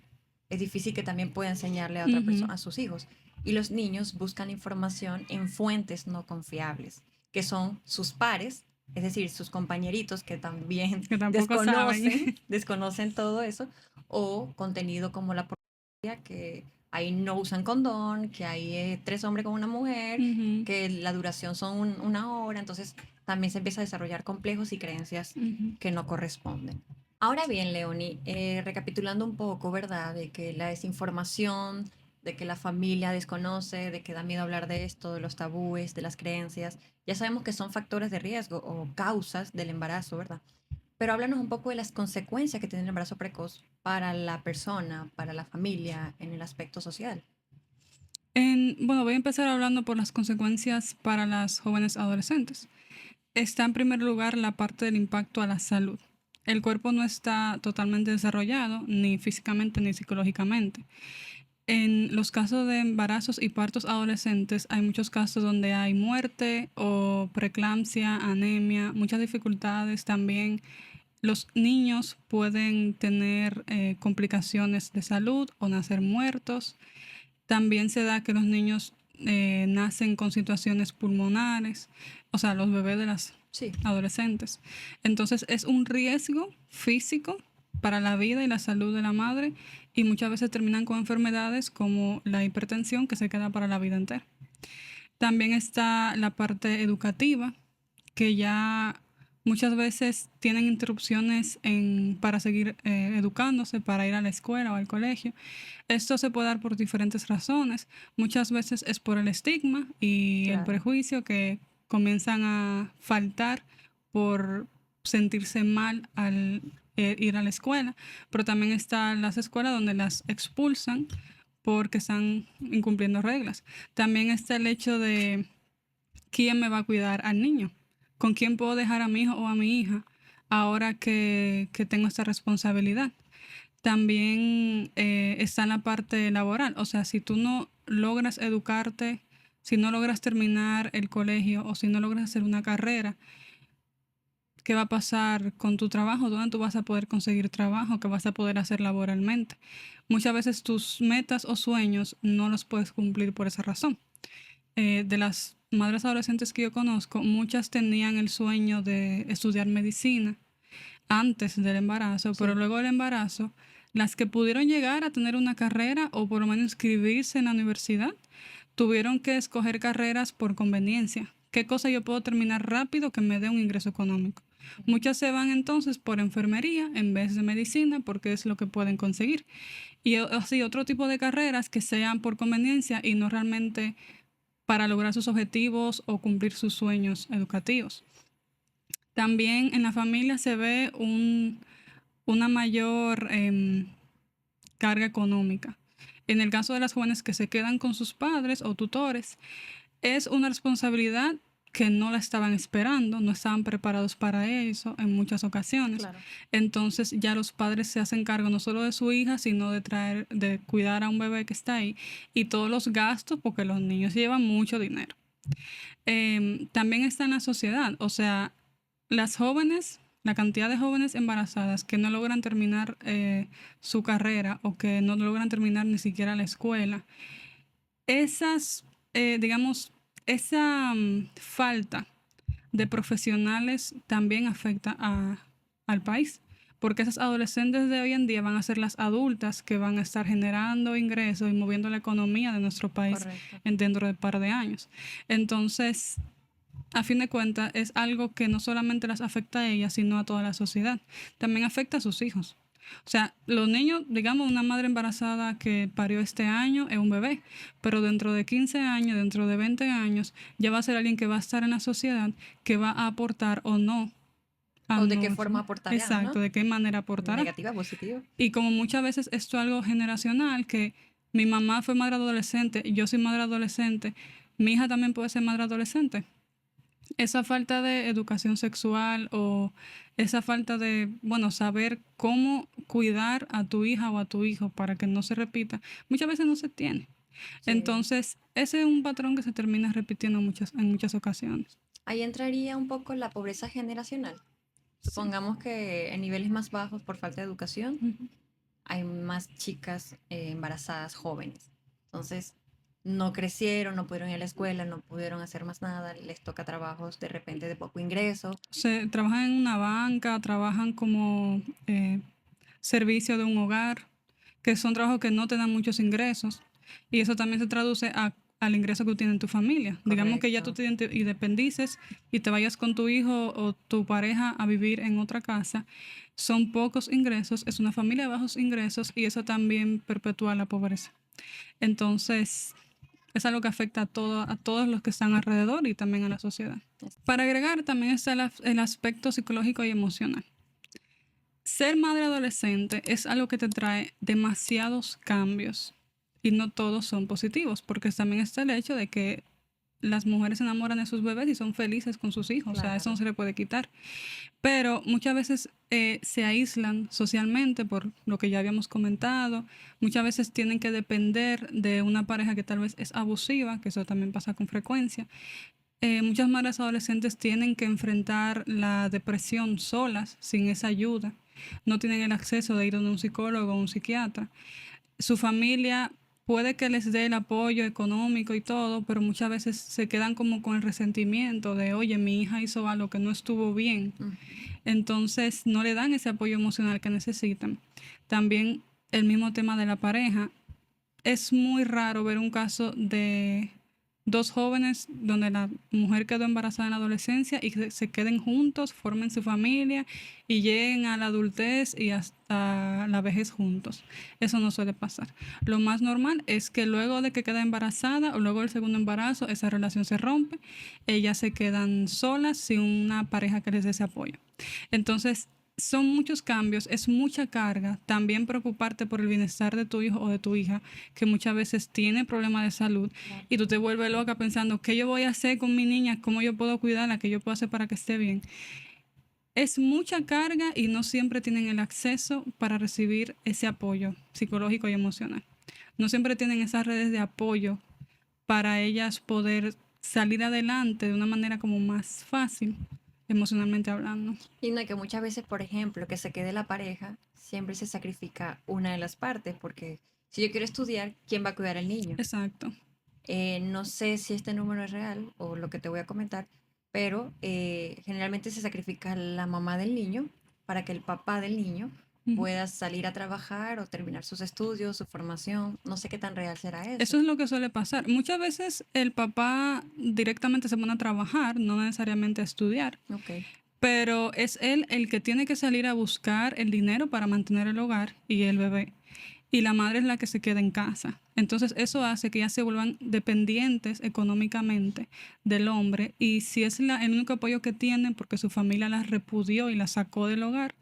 es difícil que también pueda enseñarle a otra Ujú. persona, a sus hijos. Y los niños buscan información en fuentes no confiables, que son sus pares, es decir, sus compañeritos que también Que tampoco saben. desconocen todo eso, o contenido como la pornografía, que ahí no usan condón, que hay 3 hombres con una mujer, Ujú. que la duración son una hora, entonces también se empieza a desarrollar complejos y creencias Ujú. que no corresponden. Ahora bien, Leonie, recapitulando un poco, ¿verdad? De que la desinformación, de que la familia desconoce, de que da miedo hablar de esto, de los tabúes, de las creencias, ya sabemos que son factores de riesgo o causas del embarazo, ¿verdad? Pero háblanos un poco de las consecuencias que tiene el embarazo precoz para la persona, para la familia, en el aspecto social. Bueno, voy a empezar hablando por las consecuencias para las jóvenes adolescentes. Está en primer lugar la parte del impacto a la salud. El cuerpo no está totalmente desarrollado, ni físicamente ni psicológicamente. En los casos de embarazos y partos adolescentes hay muchos casos donde hay muerte o preeclampsia, anemia, muchas dificultades también. Los niños pueden tener complicaciones de salud o nacer muertos. También se da que los niños nacen con situaciones pulmonares, o sea, los bebés de las Sí, adolescentes. Entonces es un riesgo físico para la vida y la salud de la madre y muchas veces terminan con enfermedades como la hipertensión que se queda para la vida entera. También está la parte educativa, que ya muchas veces tienen interrupciones para seguir educándose, para ir a la escuela o al colegio. Esto se puede dar por diferentes razones. Muchas veces es por el estigma y el Claro. prejuicio que comienzan a faltar por sentirse mal al ir a la escuela, pero también están las escuelas donde las expulsan porque están incumpliendo reglas. También está el hecho de quién me va a cuidar al niño, con quién puedo dejar a mi hijo o a mi hija ahora que tengo esta responsabilidad. También está en la parte laboral, o sea, si tú no logras educarte, si no logras terminar el colegio o si no logras hacer una carrera, ¿qué va a pasar con tu trabajo? ¿Dónde tú vas a poder conseguir trabajo? ¿Qué vas a poder hacer laboralmente? Muchas veces tus metas o sueños no los puedes cumplir por esa razón. De las madres adolescentes que yo conozco, muchas tenían el sueño de estudiar medicina antes del embarazo, pero Sí. luego del embarazo, las que pudieron llegar a tener una carrera o por lo menos inscribirse en la universidad, tuvieron que escoger carreras por conveniencia. ¿Qué cosa yo puedo terminar rápido que me dé un ingreso económico? Muchas se van entonces por enfermería en vez de medicina porque es lo que pueden conseguir. Y así otro tipo de carreras que sean por conveniencia y no realmente para lograr sus objetivos o cumplir sus sueños educativos. También en la familia se ve una mayor carga económica. En el caso de las jóvenes que se quedan con sus padres o tutores, es una responsabilidad que no la estaban esperando, no estaban preparados para eso en muchas ocasiones. Claro. Entonces ya los padres se hacen cargo no solo de su hija, sino de cuidar a un bebé que está ahí y todos los gastos, porque los niños llevan mucho dinero. También está en la sociedad, o sea, las jóvenes, la cantidad de jóvenes embarazadas que no logran terminar su carrera o que no logran terminar ni siquiera la escuela, digamos, esa falta de profesionales también afecta al país, porque esas adolescentes de hoy en día van a ser las adultas que van a estar generando ingresos y moviendo la economía de nuestro país Correcto. dentro de un par de años. Entonces, a fin de cuentas, es algo que no solamente las afecta a ellas, sino a toda la sociedad. También afecta a sus hijos. O sea, los niños, digamos, una madre embarazada que parió este año es un bebé, pero dentro de 15 años, dentro de 20 años, ya va a ser alguien que va a estar en la sociedad, que va a aportar o no. O de qué forma aportará, Exacto, ¿no? de qué manera aportará. Negativa, positiva. Y como muchas veces esto es algo generacional, que mi mamá fue madre adolescente, yo soy madre adolescente, mi hija también puede ser madre adolescente. Esa falta de educación sexual o esa falta de, bueno, saber cómo cuidar a tu hija o a tu hijo para que no se repita, muchas veces no se tiene. Sí. Entonces, ese es un patrón que se termina repitiendo en muchas ocasiones. Ahí entraría un poco la pobreza generacional. Supongamos que en niveles más bajos, por falta de educación, Ujú. hay más chicas embarazadas jóvenes. Entonces, no crecieron, no pudieron ir a la escuela, no pudieron hacer más nada, les toca trabajos de repente de poco ingreso. Se trabajan en una banca, trabajan como servicio de un hogar, que son trabajos que no te dan muchos ingresos. Y eso también se traduce al ingreso que tiene tu familia. Digamos que ya tú Correcto. te independices y te vayas con tu hijo o tu pareja a vivir en otra casa. Son pocos ingresos, es una familia de bajos ingresos y eso también perpetúa la pobreza. Entonces, es algo que afecta a todos los que están alrededor y también a la sociedad. Para agregar, también está el aspecto psicológico y emocional. Ser madre adolescente es algo que te trae demasiados cambios y no todos son positivos, porque también está el hecho de que las mujeres se enamoran de sus bebés y son felices con sus hijos, o sea, eso no Claro. se le puede quitar. Pero muchas veces se aíslan socialmente por lo que ya habíamos comentado, muchas veces tienen que depender de una pareja que tal vez es abusiva, que eso también pasa con frecuencia. Muchas madres adolescentes tienen que enfrentar la depresión solas, sin esa ayuda. No tienen el acceso de ir a un psicólogo o un psiquiatra. Su familia puede que les dé el apoyo económico y todo, pero muchas veces se quedan como con el resentimiento de, oye, mi hija hizo algo que no estuvo bien. Entonces no le dan ese apoyo emocional que necesitan. También el mismo tema de la pareja. Es muy raro ver un caso de dos jóvenes donde la mujer quedó embarazada en la adolescencia y que se queden juntos, formen su familia y lleguen a la adultez y hasta la vejez juntos. Eso no suele pasar. Lo más normal es que luego de que queda embarazada o luego del segundo embarazo, esa relación se rompe, ellas se quedan solas sin una pareja que les dé ese apoyo. Entonces, son muchos cambios, es mucha carga. También preocuparte por el bienestar de tu hijo o de tu hija, que muchas veces tiene problemas de salud, y tú te vuelves loca pensando, ¿qué yo voy a hacer con mi niña? ¿Cómo yo puedo cuidarla? ¿Qué yo puedo hacer para que esté bien? Es mucha carga y no siempre tienen el acceso para recibir ese apoyo psicológico y emocional. No siempre tienen esas redes de apoyo para ellas poder salir adelante de una manera como más fácil, emocionalmente hablando. Y no, que muchas veces, por ejemplo, que se quede la pareja, siempre se sacrifica una de las partes, porque si yo quiero estudiar, ¿quién va a cuidar al niño? Exacto. No sé si este número es real o lo que te voy a comentar, pero generalmente se sacrifica la mamá del niño para que el papá del niño pueda salir a trabajar o terminar sus estudios, su formación. No sé qué tan real será eso. Eso es lo que suele pasar. Muchas veces el papá directamente se pone a trabajar, no necesariamente a estudiar. Ok. Pero es él el que tiene que salir a buscar el dinero para mantener el hogar y el bebé. Y la madre es la que se queda en casa. Entonces eso hace que ellas se vuelvan dependientes económicamente del hombre. Y si es el único apoyo que tienen porque su familia las repudió y las sacó del hogar,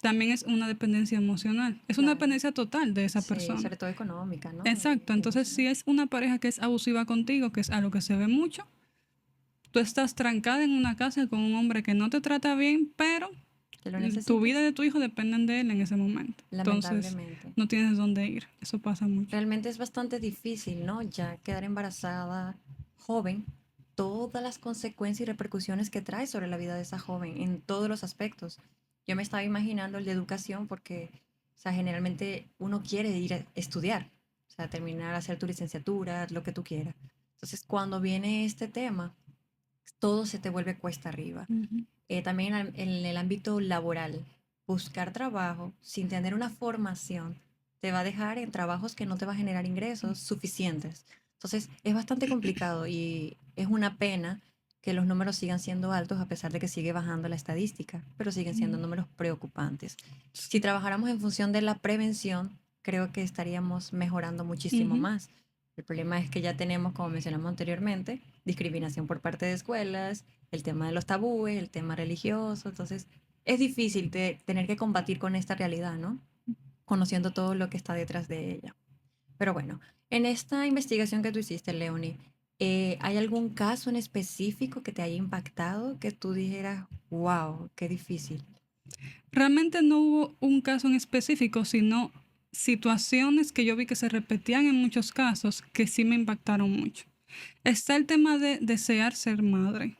también es una dependencia emocional. Es una Claro. dependencia total de esa Sí, persona. sobre todo económica, ¿no? Exacto. Entonces, si es una pareja que es abusiva contigo, que es algo que se ve mucho, tú estás trancada en una casa con un hombre que no te trata bien, pero Que lo tu necesitas. vida y de tu hijo dependen de él en ese momento. Entonces, Lamentablemente. no tienes dónde ir. Eso pasa mucho. Realmente es bastante difícil, ¿no? Ya quedar embarazada joven, todas las consecuencias y repercusiones que trae sobre la vida de esa joven en todos los aspectos. Yo me estaba imaginando el de educación porque, o sea, generalmente uno quiere ir a estudiar, o sea, terminar, hacer tu licenciatura, lo que tú quieras. Entonces, cuando viene este tema, todo se te vuelve cuesta arriba. Ujú. También en el ámbito laboral, buscar trabajo sin tener una formación te va a dejar en trabajos que no te va a generar ingresos suficientes. Entonces, es bastante complicado y es una pena que los números sigan siendo altos a pesar de que sigue bajando la estadística, pero siguen siendo números preocupantes. Si trabajáramos en función de la prevención, creo que estaríamos mejorando muchísimo Ujú. más. El problema es que ya tenemos, como mencionamos anteriormente, discriminación por parte de escuelas, el tema de los tabúes, el tema religioso. Entonces, es difícil tener que combatir con esta realidad, ¿no? Conociendo todo lo que está detrás de ella. Pero bueno, en esta investigación que tú hiciste, Leonie, ¿hay algún caso en específico que te haya impactado que tú dijeras, wow, qué difícil? Realmente no hubo un caso en específico, sino situaciones que yo vi que se repetían en muchos casos que sí me impactaron mucho. Está el tema de desear ser madre.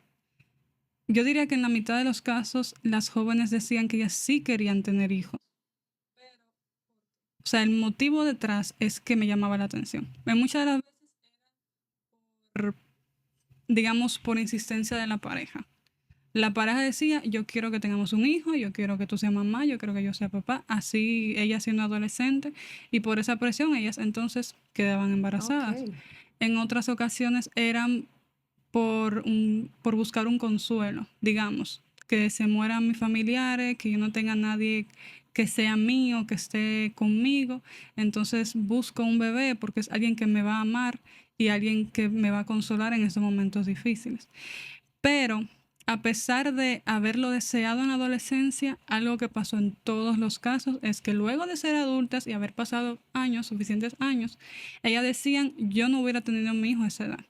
Yo diría que en la mitad de los casos las jóvenes decían que ellas sí querían tener hijos. O sea, el motivo detrás es que me llamaba la atención. Muchas de las veces, digamos, por insistencia de la pareja. La pareja decía, yo quiero que tengamos un hijo, yo quiero que tú seas mamá, yo quiero que yo sea papá. Así ella siendo adolescente y por esa presión ellas entonces quedaban embarazadas. Ok. En otras ocasiones eran por buscar un consuelo, digamos, que se mueran mis familiares, que yo no tenga nadie que sea mío, que esté conmigo. Entonces busco un bebé porque es alguien que me va a amar y alguien que me va a consolar en esos momentos difíciles. Pero a pesar de haberlo deseado en la adolescencia, algo que pasó en todos los casos es que luego de ser adultas y haber pasado años, suficientes años, ellas decían, yo no hubiera tenido a mi hijo a esa edad.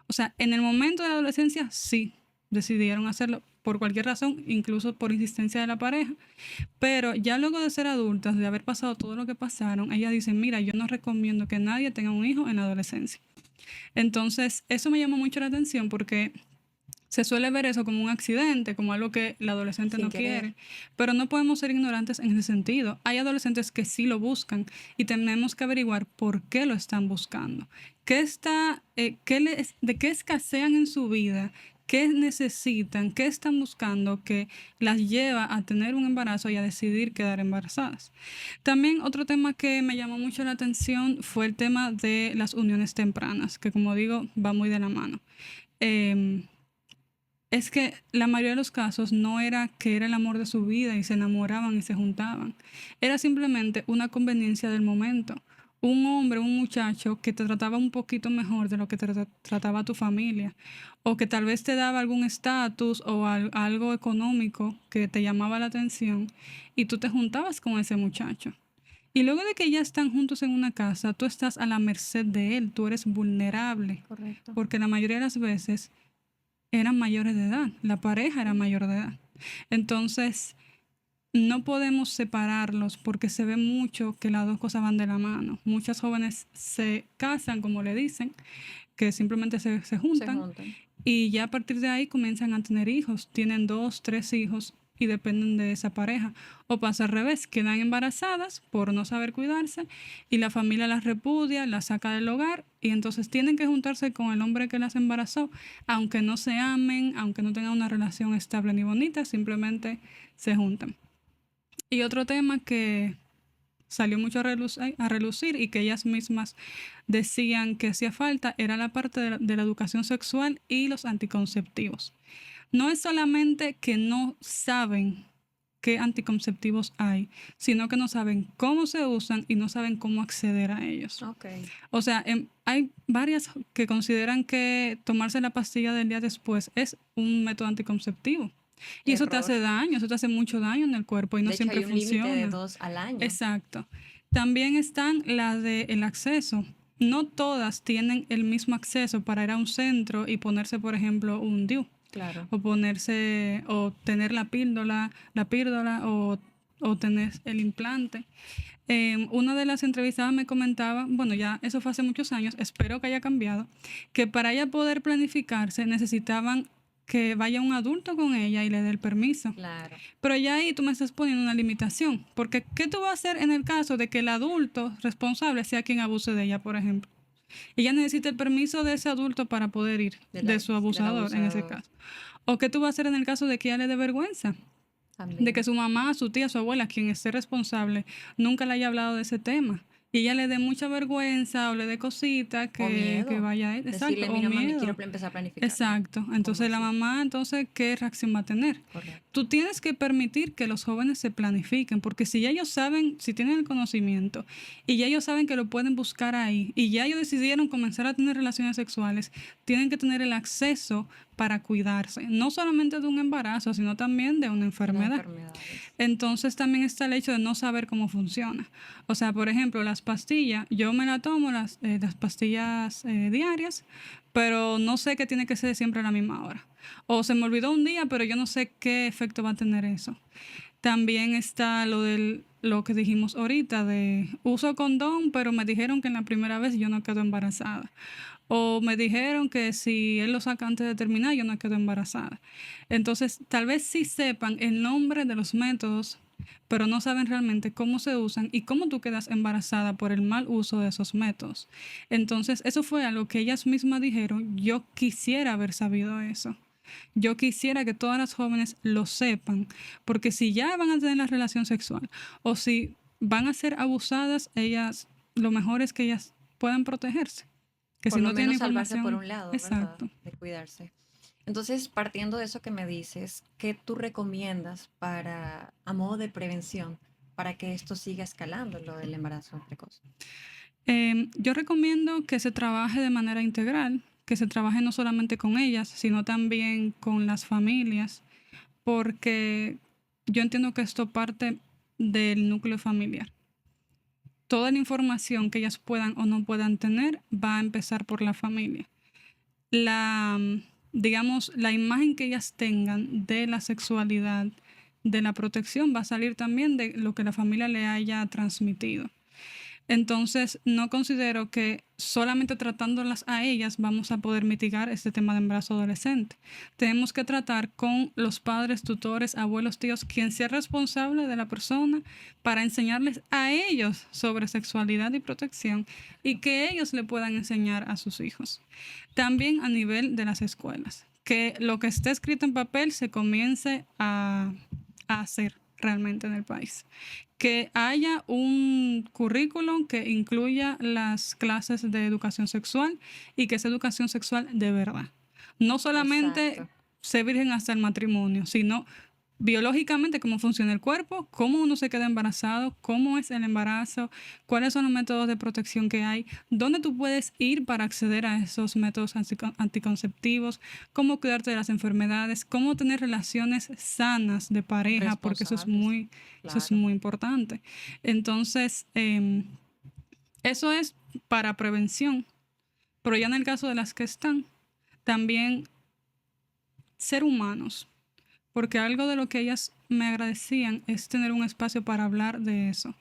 O sea, en el momento de la adolescencia sí decidieron hacerlo por cualquier razón, incluso por insistencia de la pareja, pero ya luego de ser adultas, de haber pasado todo lo que pasaron, ellas dicen, mira, yo no recomiendo que nadie tenga un hijo en la adolescencia. Entonces, eso me llamó mucho la atención porque se suele ver eso como un accidente, como algo que la adolescente Sin no querer. quiere, pero no podemos ser ignorantes en ese sentido. Hay adolescentes que sí lo buscan y tenemos que averiguar por qué lo están buscando. ¿De qué escasean en su vida qué necesitan, qué están buscando que las lleva a tener un embarazo y a decidir quedar embarazadas. También otro tema que me llamó mucho la atención fue el tema de las uniones tempranas, que como digo, va muy de la mano. Es que la mayoría de los casos no era que era el amor de su vida y se enamoraban y se juntaban. Era simplemente una conveniencia del momento. Un hombre, un muchacho que te trataba un poquito mejor de lo que te trataba tu familia, o que tal vez te daba algún estatus o algo económico que te llamaba la atención y tú te juntabas con ese muchacho. Y luego de que ya están juntos en una casa, tú estás a la merced de él, tú eres vulnerable, Correcto. porque la mayoría de las veces eran mayores de edad, la pareja era mayor de edad. Entonces, no podemos separarlos porque se ve mucho que las dos cosas van de la mano. Muchas jóvenes se casan, como le dicen, que simplemente se juntan y ya a partir de ahí comienzan a tener hijos. Tienen 2, 3 hijos y dependen de esa pareja. O pasa al revés, quedan embarazadas por no saber cuidarse y la familia las repudia, las saca del hogar y entonces tienen que juntarse con el hombre que las embarazó, aunque no se amen, aunque no tengan una relación estable ni bonita, simplemente se juntan. Y otro tema que salió mucho a relucir y que ellas mismas decían que hacía falta era la parte de la educación sexual y los anticonceptivos. No es solamente que no saben qué anticonceptivos hay, sino que no saben cómo se usan y no saben cómo acceder a ellos. Okay. O sea, hay varias que consideran que tomarse la pastilla del día después es un método anticonceptivo. Y eso te hace daño, eso te hace mucho daño en el cuerpo y no siempre funciona. De hecho, hay un límite de 2 al año. Exacto. También están las del acceso. No todas tienen el mismo acceso para ir a un centro y ponerse, por ejemplo, un DIU. Claro. O ponerse, o tener la píldora o tener el implante. Una de las entrevistadas me comentaba, bueno, ya eso fue hace muchos años, espero que haya cambiado, que para ella poder planificarse necesitaban que vaya un adulto con ella y le dé el permiso. Claro. Pero ya ahí tú me estás poniendo una limitación, porque ¿qué tú vas a hacer en el caso de que el adulto responsable sea quien abuse de ella, por ejemplo? Ella necesita el permiso de ese adulto para poder ir, de su abusador en ese caso. ¿O qué tú vas a hacer en el caso de que ella le dé vergüenza? También. De que su mamá, su tía, su abuela, quien esté responsable, nunca le haya hablado de ese tema. Y ella le dé mucha vergüenza o le dé cositas que vaya a ir. Exacto. Decirle, mira, mami, quiero empezar a planificar. Exacto. Entonces la mamá, entonces, ¿qué reacción va a tener? Correcto. Tú tienes que permitir que los jóvenes se planifiquen, porque si ya ellos saben, si tienen el conocimiento y ya ellos saben que lo pueden buscar ahí y ya ellos decidieron comenzar a tener relaciones sexuales, tienen que tener el acceso para cuidarse, no solamente de un embarazo, sino también de una enfermedad. Entonces también está el hecho de no saber cómo funciona. O sea, por ejemplo, las pastillas, yo me la tomo, las pastillas diarias, pero no sé que tiene que ser siempre a la misma hora. O se me olvidó un día, pero yo no sé qué efecto va a tener eso. También está lo que dijimos ahorita de uso condón, pero me dijeron que en la primera vez yo no quedo embarazada. O me dijeron que si él lo saca antes de terminar, yo no quedo embarazada. Entonces, tal vez sí sepan el nombre de los métodos, pero no saben realmente cómo se usan y cómo tú quedas embarazada por el mal uso de esos métodos. Entonces, eso fue algo que ellas mismas dijeron, yo quisiera haber sabido eso. Yo quisiera que todas las jóvenes lo sepan, porque si ya van a tener la relación sexual o si van a ser abusadas, ellas, lo mejor es que ellas puedan protegerse. Que por si lo no menos tienen salvarse información, por un lado, exacto, ¿verdad? De cuidarse. Entonces, partiendo de eso que me dices, ¿qué tú recomiendas para, a modo de prevención, para que esto siga escalando, lo del embarazo precoz? Yo recomiendo que se trabaje de manera integral, que se trabaje no solamente con ellas, sino también con las familias, porque yo entiendo que esto parte del núcleo familiar. Toda la información que ellas puedan o no puedan tener va a empezar por la familia. Digamos, la imagen que ellas tengan de la sexualidad, de la protección, va a salir también de lo que la familia le haya transmitido. Entonces, no considero que solamente tratándolas a ellas vamos a poder mitigar este tema de embarazo adolescente. Tenemos que tratar con los padres, tutores, abuelos, tíos, quien sea responsable de la persona para enseñarles a ellos sobre sexualidad y protección y que ellos le puedan enseñar a sus hijos. También a nivel de las escuelas, que lo que esté escrito en papel se comience a hacer realmente en el país. Que haya un currículum que incluya las clases de educación sexual y que es educación sexual de verdad. No solamente Exacto. ser virgen hasta el matrimonio, sino biológicamente cómo funciona el cuerpo, cómo uno se queda embarazado, cómo es el embarazo, cuáles son los métodos de protección que hay, dónde tú puedes ir para acceder a esos métodos anticonceptivos, cómo cuidarte de las enfermedades, cómo tener relaciones sanas de pareja, porque eso es Responsables, claro. muy importante. Entonces, eso es para prevención, pero ya en el caso de las que están, también ser humanos, porque algo de lo que ellas me agradecían es tener un espacio para hablar de eso,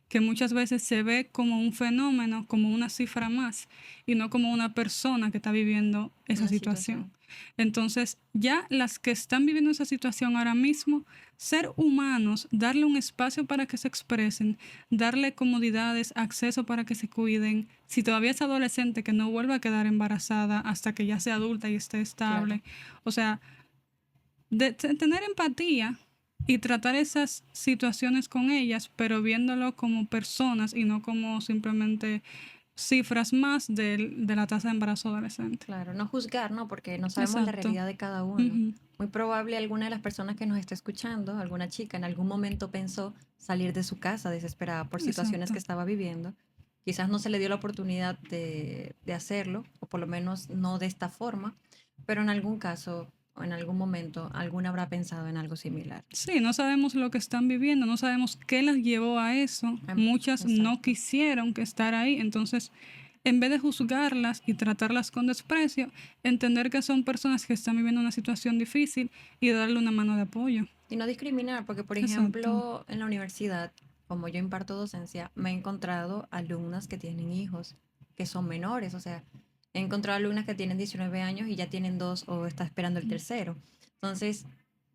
que muchas veces se ve como un fenómeno, como una cifra más, y no como una persona que está viviendo esa Una situación. situación. Entonces, ya las que están viviendo esa situación ahora mismo, ser humanos, darle un espacio para que se expresen, darle comodidades, acceso para que se cuiden. Si todavía es adolescente, que no vuelva a quedar embarazada hasta que ya sea adulta y esté estable. O sea, tener empatía y tratar esas situaciones con ellas, pero viéndolo como personas y no como simplemente cifras más de la tasa de embarazo adolescente. Claro, no juzgar, ¿no? Porque no sabemos la Exacto. realidad de cada uno. Ujú. Muy probable alguna de las personas que nos esté escuchando, alguna chica, en algún momento pensó salir de su casa desesperada por situaciones Exacto. que estaba viviendo. Quizás no se le dio la oportunidad de hacerlo, o por lo menos no de esta forma, pero en algún caso o en algún momento alguna habrá pensado en algo similar. Sí, no sabemos lo que están viviendo, no sabemos qué las llevó a eso. Muchas no Exacto. quisieron que estar ahí, entonces en vez de juzgarlas y tratarlas con desprecio, entender que son personas que están viviendo una situación difícil y darle una mano de apoyo. Y no discriminar, porque por Exacto. ejemplo en la universidad, como yo imparto docencia, me he encontrado alumnas que tienen hijos que son menores, o sea, he encontrado alumnas que tienen 19 años y ya tienen dos o está esperando el tercero. Entonces,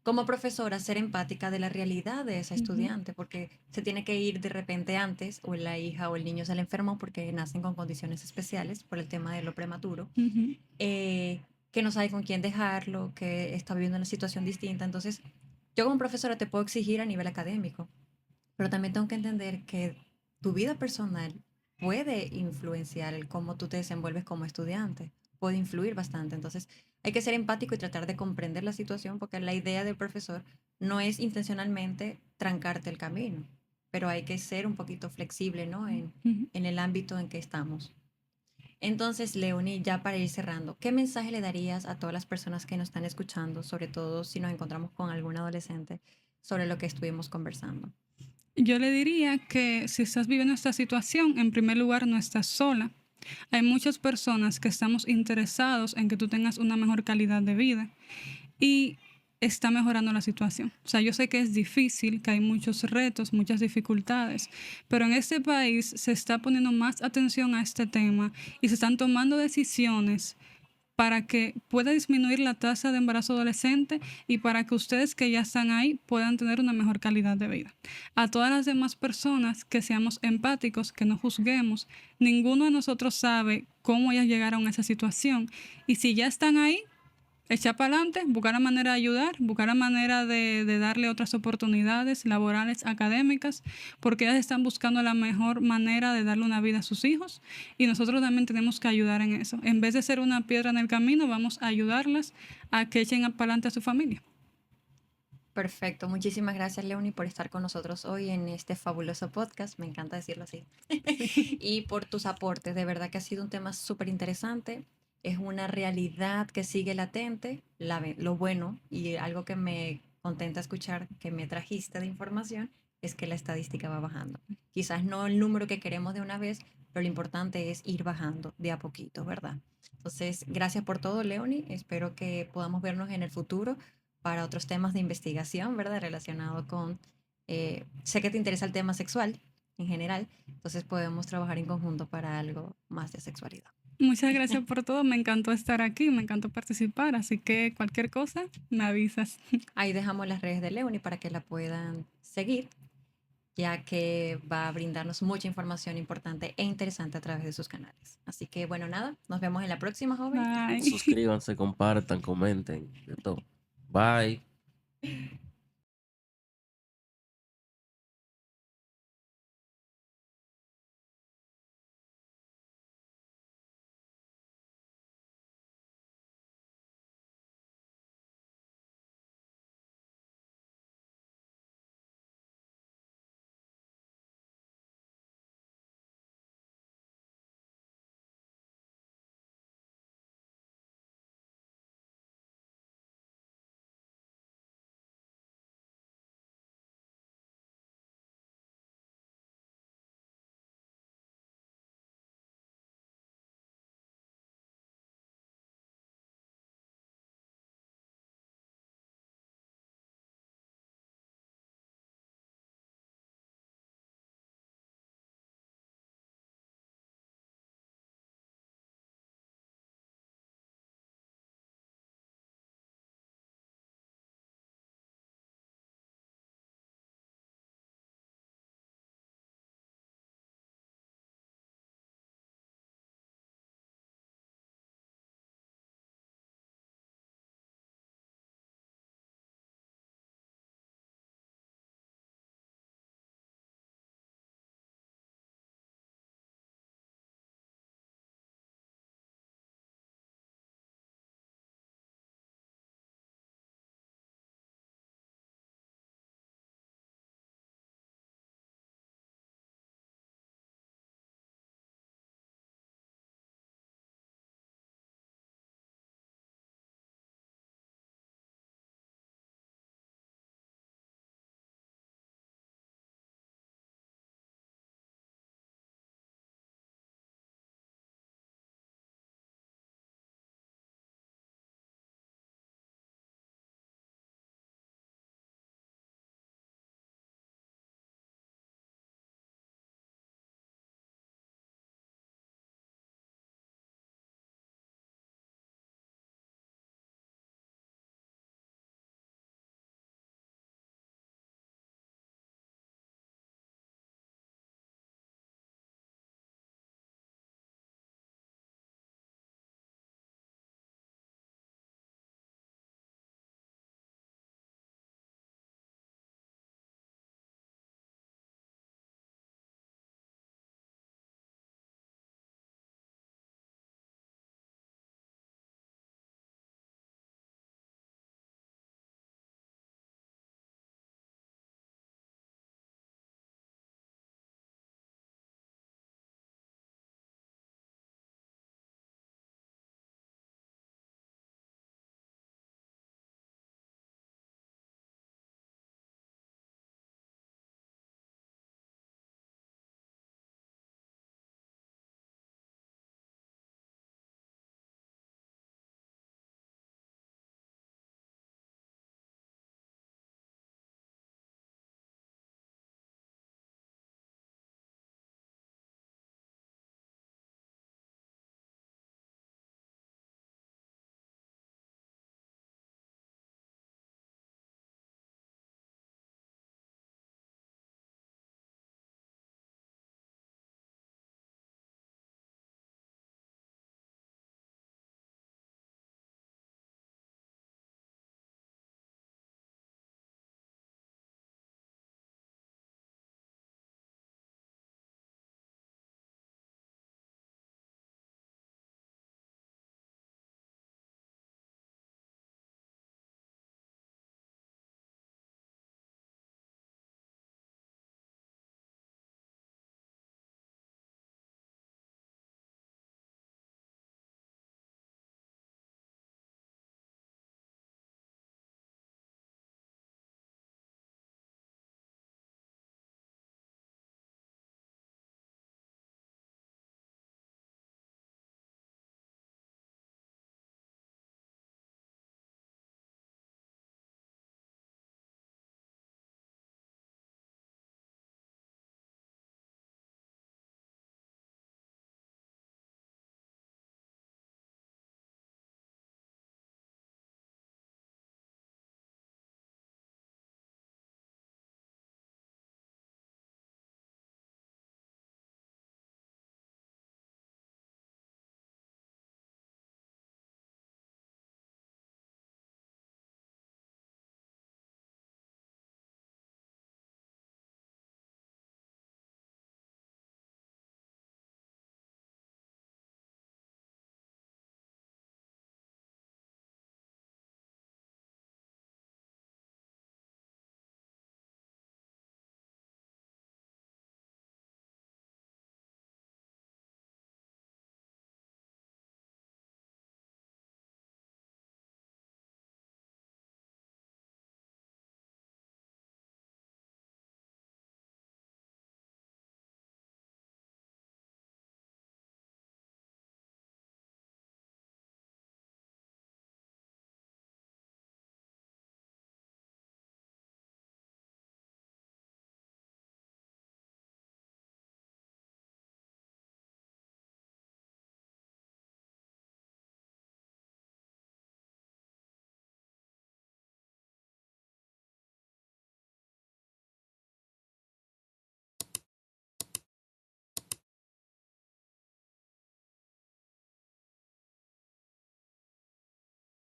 como profesora, ser empática de la realidad de esa Ujú, estudiante, porque se tiene que ir de repente antes, o la hija o el niño se le enfermó porque nacen con condiciones especiales por el tema de lo prematuro, ujú. eh, que no sabe con quién dejarlo, que está viviendo una situación distinta. Entonces, yo como profesora te puedo exigir a nivel académico, pero también tengo que entender que tu vida personal puede influenciar el cómo tú te desenvuelves como estudiante, puede influir bastante. Entonces, hay que ser empático y tratar de comprender la situación, porque la idea del profesor no es intencionalmente trancarte el camino, pero hay que ser un poquito flexible, ¿no? Ujú. En el ámbito en que estamos. Entonces, Leonie, ya para ir cerrando, ¿qué mensaje le darías a todas las personas que nos están escuchando, sobre todo si nos encontramos con algún adolescente, sobre lo que estuvimos conversando? Yo le diría que si estás viviendo esta situación, en primer lugar, no estás sola. Hay muchas personas que estamos interesados en que tú tengas una mejor calidad de vida y está mejorando la situación. O sea, yo sé que es difícil, que hay muchos retos, muchas dificultades, pero en este país se está poniendo más atención a este tema y se están tomando decisiones para que pueda disminuir la tasa de embarazo adolescente y para que ustedes que ya están ahí puedan tener una mejor calidad de vida. A todas las demás personas que seamos empáticos, que no juzguemos, ninguno de nosotros sabe cómo ellas llegaron a esa situación y si ya están ahí, echar para adelante, buscar la manera de ayudar, buscar la manera de darle otras oportunidades laborales, académicas, porque ellas están buscando la mejor manera de darle una vida a sus hijos y nosotros también tenemos que ayudar en eso. En vez de ser una piedra en el camino, vamos a ayudarlas a que echen para adelante a su familia. Perfecto, muchísimas gracias, Leonie, por estar con nosotros hoy en este fabuloso podcast, me encanta decirlo así, y por tus aportes, de verdad que ha sido un tema súper interesante, es una realidad que sigue latente, lo bueno y algo que me contenta escuchar que me trajiste de información es que la estadística va bajando. Quizás no el número que queremos de una vez, pero lo importante es ir bajando de a poquito, ¿verdad? Entonces, gracias por todo, Leonie, espero que podamos vernos en el futuro para otros temas de investigación, ¿verdad? Relacionado con, sé que te interesa el tema sexual en general, entonces podemos trabajar en conjunto para algo más de sexualidad. Muchas gracias por todo, me encantó estar aquí, me encantó participar, así que cualquier cosa, me avisas. Ahí dejamos las redes de Leonie para que la puedan seguir. ya que va a brindarnos mucha información importante e interesante a través de sus canales. Así que bueno, nada, nos vemos en la próxima, joven. Bye. Suscríbanse, compartan, comenten, de todo. Bye.